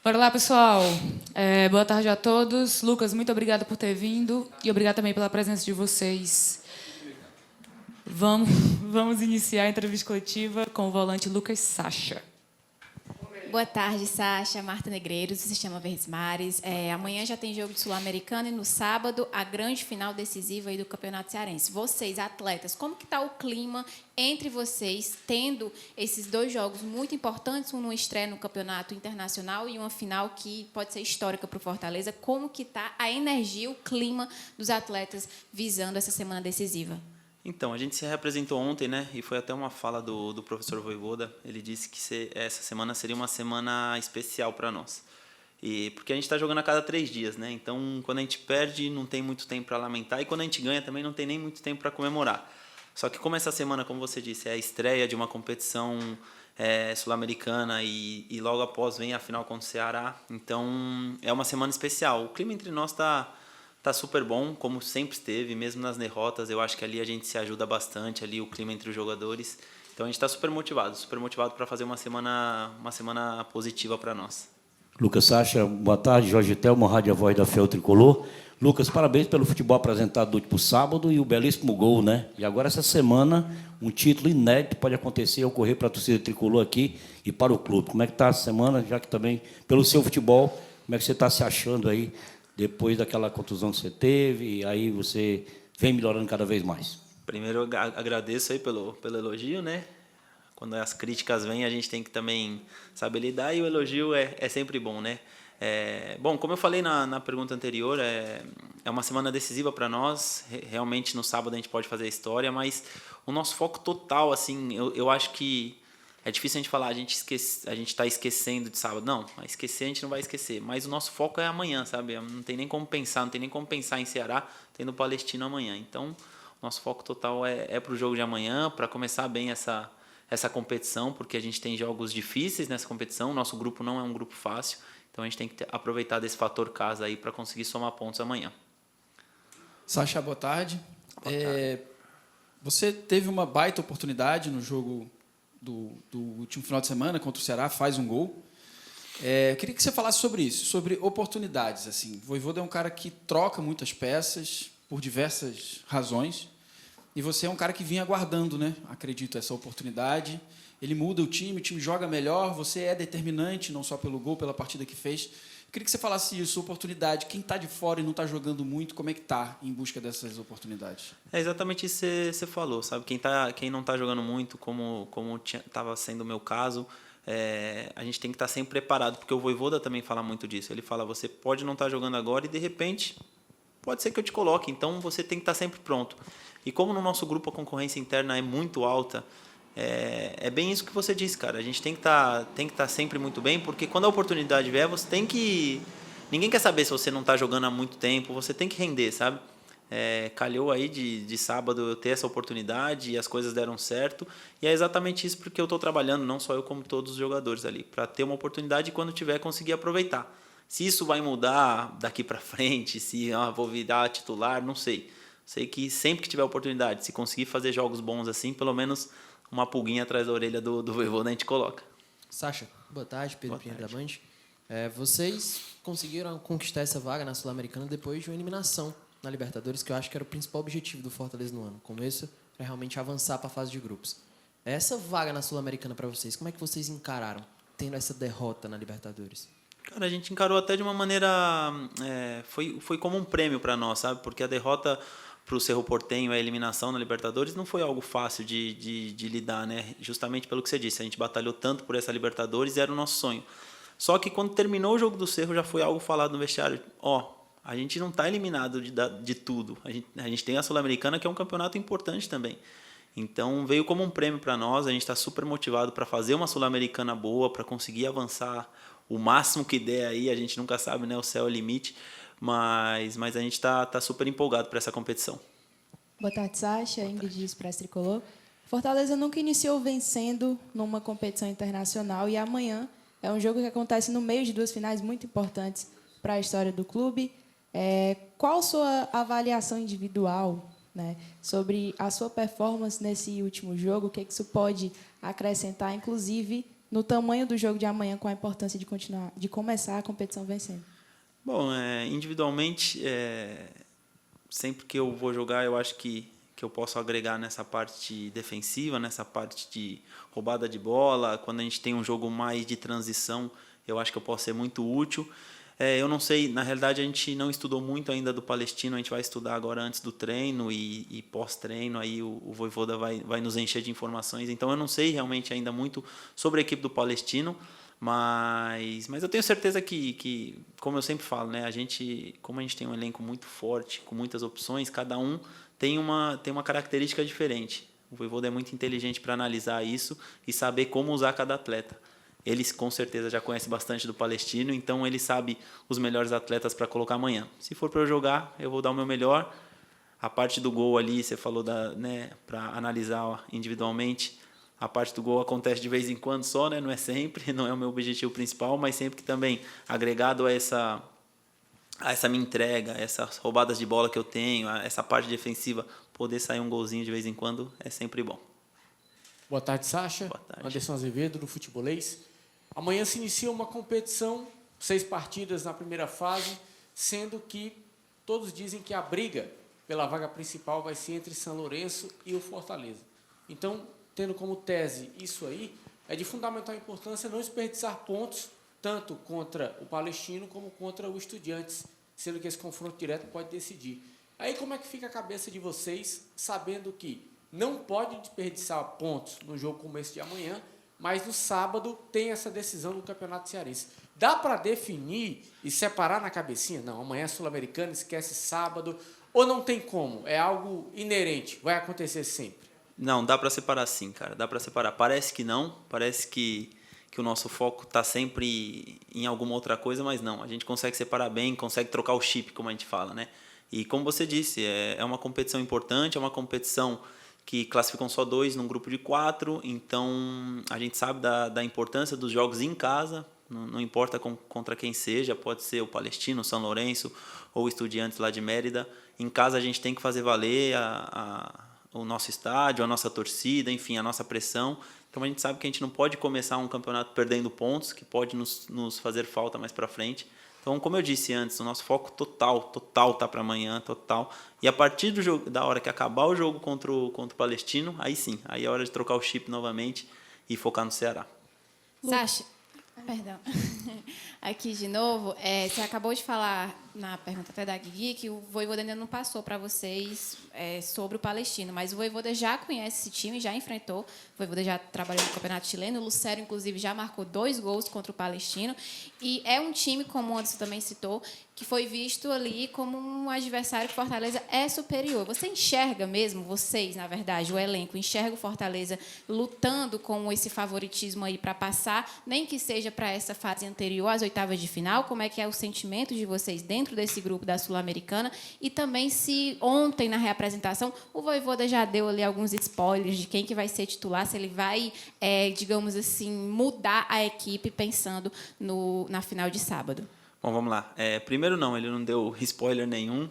Bora lá, pessoal. Boa tarde a todos. Lucas, muito obrigada por ter vindo e obrigada também pela presença de vocês. Vamos iniciar a entrevista coletiva com o volante Lucas Sacha. Boa tarde, Sacha. Marta Negreiros, do Sistema Verdes Mares. Amanhã já tem jogo do Sul-Americano e no sábado a grande final decisiva aí do Campeonato Cearense. Vocês, atletas, como que está o clima entre vocês, tendo esses dois jogos muito importantes, um numa estreia no Campeonato Internacional e uma final que pode ser histórica para o Fortaleza? Como que está a energia, o clima dos atletas visando essa semana decisiva? Então, a gente se representou ontem, né? E foi até uma fala do professor Vojvoda. Ele disse que essa semana seria uma semana especial para nós. Porque a gente está jogando a cada 3 dias, né? Então, quando a gente perde, não tem muito tempo para lamentar. E quando a gente ganha, também não tem nem muito tempo para comemorar. Só que como essa semana, como você disse, é a estreia de uma competição sul-americana e logo após vem a final contra o Ceará. Então, é uma semana especial. O clima entre nós está super bom, como sempre esteve, mesmo nas derrotas. Eu acho que ali a gente se ajuda bastante, ali o clima entre os jogadores. Então a gente está super motivado para fazer uma semana positiva para nós. Lucas Sacha, boa tarde. Jorge Telmo, Rádio A Voz da Fé Tricolor. Lucas, parabéns pelo futebol apresentado no último sábado e o belíssimo gol, né? E agora essa semana, um título inédito pode acontecer, ocorrer para a torcida tricolor aqui e para o clube. Como é que está a semana, já que também, pelo seu futebol, como é que você está se achando aí, depois daquela contusão que você teve, e aí você vem melhorando cada vez mais? Primeiro, eu agradeço aí pelo elogio, né? Quando as críticas vêm, a gente tem que também saber lidar, e o elogio é sempre bom, né? Bom, como eu falei na pergunta anterior, é uma semana decisiva para nós. Realmente, no sábado, a gente pode fazer a história, mas o nosso foco total, assim, eu acho que é difícil a gente falar, a gente está esquecendo de sábado. Não, esquecer a gente não vai esquecer. Mas o nosso foco é amanhã, sabe? Não tem nem como pensar em Ceará, tendo Palestina amanhã. Então, nosso foco total é para o jogo de amanhã, para começar bem essa competição, porque a gente tem jogos difíceis nessa competição. Nosso grupo não é um grupo fácil, então a gente tem que aproveitar desse fator casa aí para conseguir somar pontos amanhã. Sacha, boa tarde. Boa tarde. Você teve uma baita oportunidade no jogo do último final de semana contra o Ceará, faz um gol. Eu queria que você falasse sobre isso, sobre oportunidades. Assim. O Vojvoda é um cara que troca muitas peças por diversas razões, e você é um cara que vinha aguardando, né? Acredito, essa oportunidade. Ele muda o time joga melhor, você é determinante, não só pelo gol, pela partida que fez. Eu queria que você falasse isso, oportunidade. Quem está de fora e não está jogando muito, como é que está em busca dessas oportunidades? É exatamente isso que você falou, sabe? Quem não está jogando muito, como estava sendo o meu caso, a gente tem que estar sempre preparado, porque o Vojvoda também fala muito disso. Ele fala, você pode não estar jogando agora e, de repente, pode ser que eu te coloque. Então, você tem que estar sempre pronto. E como no nosso grupo a concorrência interna é muito alta, é bem isso que você disse, cara. A gente tem que estar sempre muito bem, porque quando a oportunidade vier, você tem que... Ninguém quer saber se você não está jogando há muito tempo, você tem que render, sabe? Calhou aí de sábado eu ter essa oportunidade e as coisas deram certo. E é exatamente isso porque eu estou trabalhando, não só eu como todos os jogadores ali, para ter uma oportunidade e quando tiver conseguir aproveitar. Se isso vai mudar daqui para frente, se vou virar titular, não sei. Sei que sempre que tiver oportunidade, se conseguir fazer jogos bons assim, pelo menos uma pulguinha atrás da orelha do Vojvoda a gente coloca. Sacha, boa tarde, Pedro Pinheiro da Band. Vocês conseguiram conquistar essa vaga na Sul-Americana depois de uma eliminação na Libertadores, que eu acho que era o principal objetivo do Fortaleza no ano. Começo para realmente avançar para a fase de grupos. Essa vaga na Sul-Americana para vocês, como é que vocês encararam tendo essa derrota na Libertadores? Cara, a gente encarou até de uma maneira... foi como um prêmio para nós, sabe? Porque a derrota para o Cerro Porteño, a eliminação na Libertadores, não foi algo fácil de lidar, né? Justamente pelo que você disse, a gente batalhou tanto por essa Libertadores e era o nosso sonho. Só que quando terminou o jogo do Cerro, já foi algo falado no vestiário. A gente não está eliminado de tudo. A gente tem a Sul-Americana, que é um campeonato importante também. Então, veio como um prêmio para nós. A gente está super motivado para fazer uma Sul-Americana boa, para conseguir avançar o máximo que der aí. A gente nunca sabe, né? O céu é o limite. Mas a gente está super empolgado para essa competição. Boa tarde, Sacha. Ingrid, Expresso Tricolor. Fortaleza nunca iniciou vencendo numa competição internacional e amanhã é um jogo que acontece no meio de 2 finais muito importantes para a história do clube. Qual sua avaliação individual, né, sobre a sua performance nesse último jogo? O que isso pode acrescentar, inclusive, no tamanho do jogo de amanhã, com a importância de começar a competição vencendo? Bom, individualmente, sempre que eu vou jogar, eu acho que eu posso agregar nessa parte defensiva, nessa parte de roubada de bola. Quando a gente tem um jogo mais de transição, eu acho que eu posso ser muito útil. Eu não sei, na realidade a gente não estudou muito ainda do Palestino, a gente vai estudar agora antes do treino e pós-treino, aí o Vojvoda vai nos encher de informações. Então eu não sei realmente ainda muito sobre a equipe do Palestino, mas eu tenho certeza que, como eu sempre falo, né, como a gente tem um elenco muito forte, com muitas opções, cada um tem uma característica diferente. O Vojvoda é muito inteligente para analisar isso e saber como usar cada atleta. Ele, com certeza, já conhece bastante do Palestino, então ele sabe os melhores atletas para colocar amanhã. Se for para eu jogar, eu vou dar o meu melhor. A parte do gol ali, você falou para analisar individualmente, a parte do gol acontece de vez em quando só, né? Não é sempre, não é o meu objetivo principal, mas sempre que também, agregado a essa minha entrega, essas roubadas de bola que eu tenho, essa parte defensiva, poder sair um golzinho de vez em quando é sempre bom. Boa tarde, Sacha. Boa tarde. Anderson Azevedo, do Futebolês. Amanhã se inicia uma competição, 6 partidas na primeira fase, sendo que todos dizem que a briga pela vaga principal vai ser entre São Lourenço e o Fortaleza. Então, tendo como tese isso aí, é de fundamental importância não desperdiçar pontos, tanto contra o Palestino como contra o Estudiantes, sendo que esse confronto direto pode decidir. Aí como é que fica a cabeça de vocês, sabendo que não pode desperdiçar pontos no jogo como esse de amanhã, mas no sábado tem essa decisão do Campeonato Cearense. Dá para definir e separar na cabecinha? Não, amanhã é Sul-Americana, esquece sábado, ou não tem como? É algo inerente, vai acontecer sempre? Não, dá para separar sim, cara, dá para separar. Parece que não, parece que o nosso foco está sempre em alguma outra coisa, mas não, a gente consegue separar bem, consegue trocar o chip, como a gente fala, né? E como você disse, é uma competição importante, é uma competição que classificam só 2 num grupo de 4, então a gente sabe da importância dos jogos em casa, não importa contra quem seja, pode ser o Palestino, o São Lourenço ou o Estudiantes lá de Mérida. Em casa a gente tem que fazer valer o nosso estádio, a nossa torcida, enfim, a nossa pressão. Então a gente sabe que a gente não pode começar um campeonato perdendo pontos, que pode nos fazer falta mais para frente. Então, como eu disse antes, o nosso foco total tá para amanhã, total. E a partir da hora que acabar o jogo contra o Palestino, aí sim, aí é hora de trocar o chip novamente e focar no Ceará. Sacha, perdão. Aqui de novo, você acabou de falar na pergunta até da Gui que o Vojvoda ainda não passou para vocês sobre o Palestino, mas o Vojvoda já conhece esse time, já enfrentou. O Vojvoda já trabalhou no Campeonato Chileno, o Lucero, inclusive, já marcou 2 gols contra o Palestino. E é um time, como o Anderson também citou, que foi visto ali como um adversário que Fortaleza é superior. Você enxerga mesmo, vocês, na verdade, o elenco, enxerga o Fortaleza lutando com esse favoritismo aí para passar, nem que seja para essa fase anterior, às oitavas de final? Como é que é o sentimento de vocês dentro desse grupo da Sul-Americana? E também se ontem, na reapresentação, o Vojvoda já deu ali alguns spoilers de quem que vai ser titular, se ele vai, digamos assim, mudar a equipe pensando na final de sábado. Bom, vamos lá. Primeiro não, ele não deu spoiler nenhum,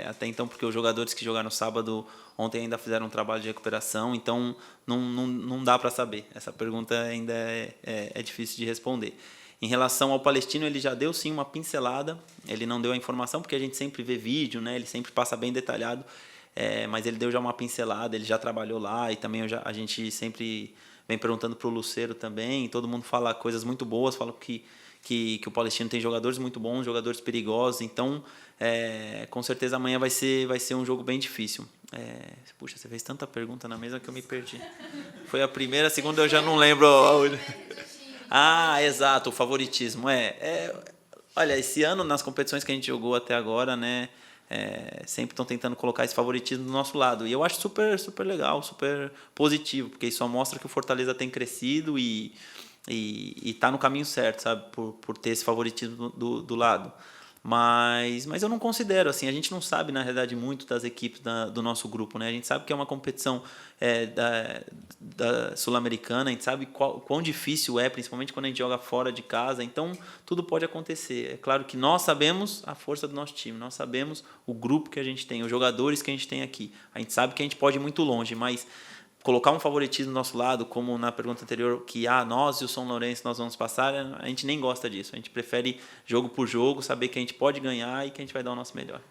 até então, porque os jogadores que jogaram sábado ontem ainda fizeram um trabalho de recuperação, então não dá para saber. Essa pergunta ainda é difícil de responder. Em relação ao Palestino, ele já deu sim uma pincelada, ele não deu a informação, porque a gente sempre vê vídeo, né? Ele sempre passa bem detalhado, mas ele deu já uma pincelada, ele já trabalhou lá, e também a gente sempre vem perguntando para o Lucero também, e todo mundo fala coisas muito boas, fala que o Palestino tem jogadores muito bons, jogadores perigosos, então com certeza amanhã vai ser um jogo bem difícil. Puxa, você fez tanta pergunta na mesa que eu me perdi. Foi a primeira, a segunda eu já não lembro. Exato, o favoritismo. Olha, esse ano, nas competições que a gente jogou até agora, né, sempre estão tentando colocar esse favoritismo do nosso lado. E eu acho super, super legal, super positivo, porque isso só mostra que o Fortaleza tem crescido e está no caminho certo, sabe, por ter esse favoritismo do lado. Mas eu não considero, assim, a gente não sabe, na realidade, muito das equipes do nosso grupo, né? A gente sabe que é uma competição da Sul-Americana, a gente sabe quão difícil principalmente quando a gente joga fora de casa, então tudo pode acontecer. É claro que nós sabemos a força do nosso time, nós sabemos o grupo que a gente tem, os jogadores que a gente tem aqui. A gente sabe que a gente pode ir muito longe, mas colocar um favoritismo do nosso lado, como na pergunta anterior, que nós e o São Lourenço nós vamos passar, a gente nem gosta disso. A gente prefere jogo por jogo, saber que a gente pode ganhar e que a gente vai dar o nosso melhor.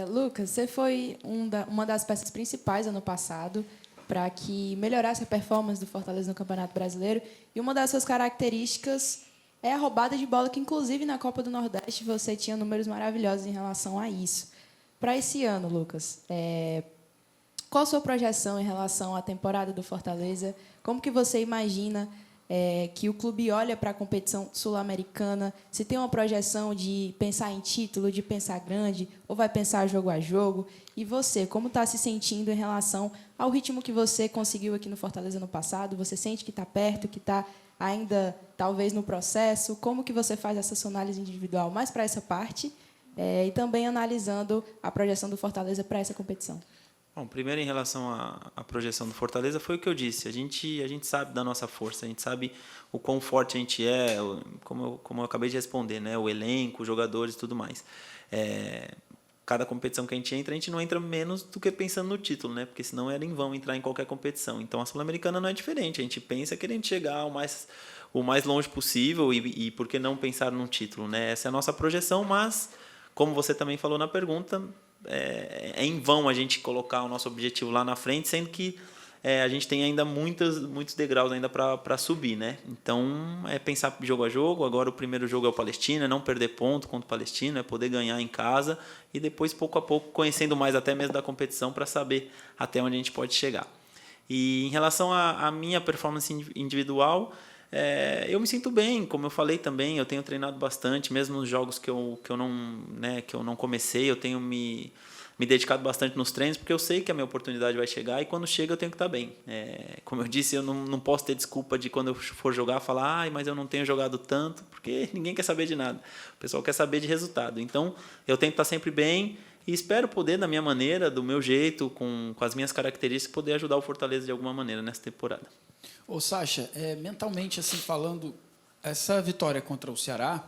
Lucas, você foi uma das peças principais ano passado para que melhorasse a performance do Fortaleza no Campeonato Brasileiro. E uma das suas características é a roubada de bola, que inclusive na Copa do Nordeste você tinha números maravilhosos em relação a isso. Para esse ano, Lucas, qual a sua projeção em relação à temporada do Fortaleza? Como que você imagina que o clube olha para a competição sul-americana? Se tem uma projeção de pensar em título, de pensar grande, ou vai pensar jogo a jogo? E você, como está se sentindo em relação ao ritmo que você conseguiu aqui no Fortaleza no passado? Você sente que está perto, que está ainda talvez no processo? Como que você faz essa sua análise individual mais para essa parte? E também analisando a projeção do Fortaleza para essa competição. Bom, primeiro em relação à projeção do Fortaleza, foi o que eu disse. A gente sabe da nossa força, a gente sabe o quão forte a gente é, como eu acabei de responder, né? O elenco, os jogadores e tudo mais. Cada competição que a gente não entra menos do que pensando no título, né? Porque senão era em vão entrar em qualquer competição. Então a Sul-Americana não é diferente, a gente pensa querendo chegar o mais longe possível e por que não pensar num título, né? Essa é a nossa projeção, mas, como você também falou na pergunta, é em vão a gente colocar o nosso objetivo lá na frente, sendo que a gente tem ainda muitos degraus ainda para subir, né? Então, pensar jogo a jogo. Agora o primeiro jogo é o Palestina, não perder ponto contra o Palestina, poder ganhar em casa e depois, pouco a pouco, conhecendo mais até mesmo da competição para saber até onde a gente pode chegar. E em relação à minha performance individual, eu me sinto bem, como eu falei também, eu tenho treinado bastante, mesmo nos jogos que eu não comecei, eu tenho me dedicado bastante nos treinos, porque eu sei que a minha oportunidade vai chegar e quando chega eu tenho que estar bem. Como eu disse, eu não posso ter desculpa de quando eu for jogar, falar, mas eu não tenho jogado tanto, porque ninguém quer saber de nada. O pessoal quer saber de resultado. Então, eu tenho que estar sempre bem e espero poder, da minha maneira, do meu jeito, com as minhas características, poder ajudar o Fortaleza de alguma maneira nessa temporada. Ô, Sacha, mentalmente, assim, falando, essa vitória contra o Ceará,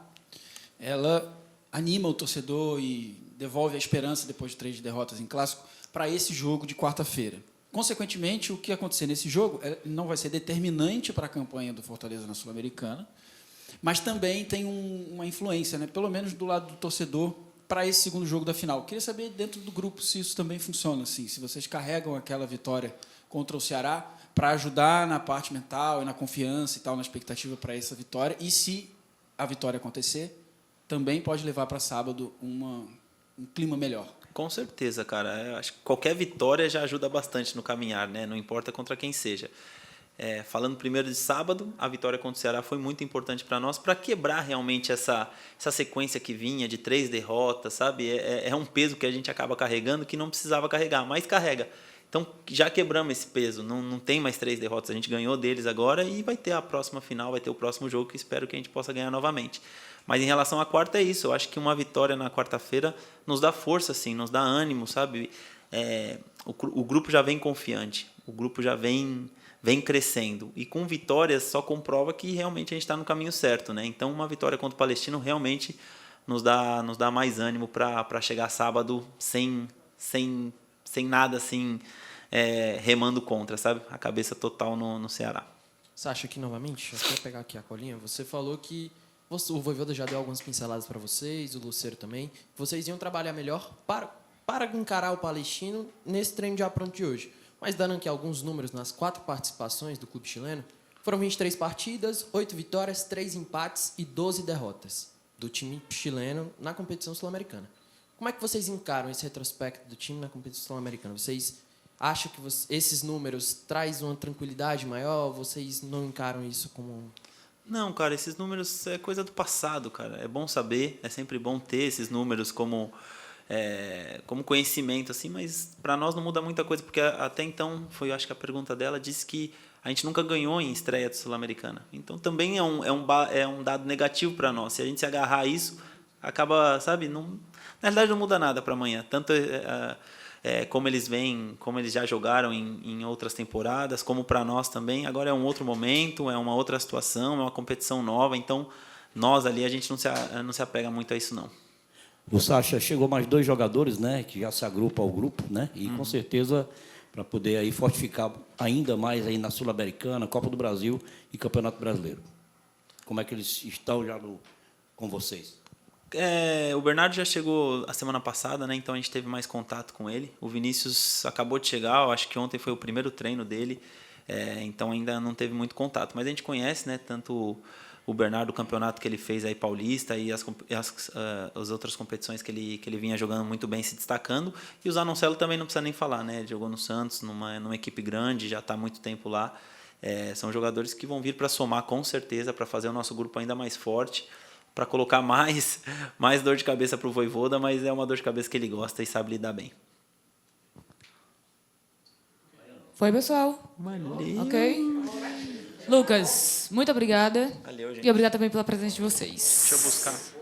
ela anima o torcedor e devolve a esperança, depois de 3 derrotas em clássico, para esse jogo de quarta-feira. Consequentemente, o que acontecer nesse jogo não vai ser determinante para a campanha do Fortaleza na Sul-Americana, mas também tem uma influência, né, pelo menos do lado do torcedor, para esse segundo jogo da final. Queria saber, dentro do grupo, se isso também funciona, assim, se vocês carregam aquela vitória contra o Ceará para ajudar na parte mental e na confiança e tal, na expectativa para essa vitória, e se a vitória acontecer, também pode levar para sábado um clima melhor. Com certeza, cara. Eu acho que qualquer vitória já ajuda bastante no caminhar, né? Não importa contra quem seja. Falando primeiro de sábado, a vitória contra o Ceará foi muito importante para nós, para quebrar realmente essa sequência que vinha de 3 derrotas, sabe? É um peso que a gente acaba carregando que não precisava carregar, mas carrega. Então, já quebramos esse peso, não tem mais 3 derrotas, a gente ganhou deles agora e vai ter a próxima final, vai ter o próximo jogo que espero que a gente possa ganhar novamente. Mas em relação à quarta é isso, eu acho que uma vitória na quarta-feira nos dá força, assim, nos dá ânimo, sabe? O grupo já vem confiante, o grupo já vem crescendo e com vitórias só comprova que realmente a gente está no caminho certo, né? Então uma vitória contra o Palestino realmente nos dá mais ânimo para chegar sábado sem nada assim remando contra, sabe? A cabeça total no Ceará. Sacha, aqui novamente, eu quero pegar aqui a colinha. Você falou que o Vojvoda já deu algumas pinceladas para vocês, o Lucero também. Vocês iam trabalhar melhor para encarar o Palestino nesse treino já pronto de hoje. Mas dando aqui alguns números nas 4 participações do clube chileno, foram 23 partidas, 8 vitórias, 3 empates e 12 derrotas do time chileno na competição sul-americana. Como é que vocês encaram esse retrospecto do time na competição sul-americana? Vocês acham que esses números trazem uma tranquilidade maior? Vocês não encaram isso como... Não, cara, esses números é coisa do passado, cara. É bom saber, é sempre bom ter esses números como conhecimento, assim, mas para nós não muda muita coisa, porque até então, acho que a pergunta dela disse que a gente nunca ganhou em estreia de Sul-Americana. Então também é um dado negativo para nós. Se a gente se agarrar a isso, acaba, sabe, na realidade não muda nada para amanhã. Tanto como eles vêm, como eles já jogaram em outras temporadas, como para nós também. Agora é um outro momento, é uma outra situação, é uma competição nova. Então, nós ali, a gente não se apega muito a isso, não. O Sacha, chegou mais 2 jogadores, né, que já se agrupam ao grupo, né, e com certeza para poder aí fortificar ainda mais aí na Sul-Americana, Copa do Brasil e Campeonato Brasileiro. Como é que eles estão já com vocês? O Bernardo já chegou a semana passada, né? Então a gente teve mais contato com ele. O Vinícius acabou de chegar, eu acho que ontem foi o primeiro treino dele, então ainda não teve muito contato. Mas a gente conhece, né? Tanto o Bernardo, o campeonato que ele fez aí paulista e as outras competições que ele vinha jogando muito bem, se destacando. E o Zanocelo também não precisa nem falar, né? Ele jogou no Santos, numa equipe grande, já está há muito tempo lá. São jogadores que vão vir para somar com certeza, para fazer o nosso grupo ainda mais forte, para colocar mais dor de cabeça para o Vojvoda, mas é uma dor de cabeça que ele gosta e sabe lidar bem. Foi, pessoal? Valeu. Ok? Lucas, muito obrigada. Valeu, gente. E obrigada também pela presença de vocês. Deixa eu buscar.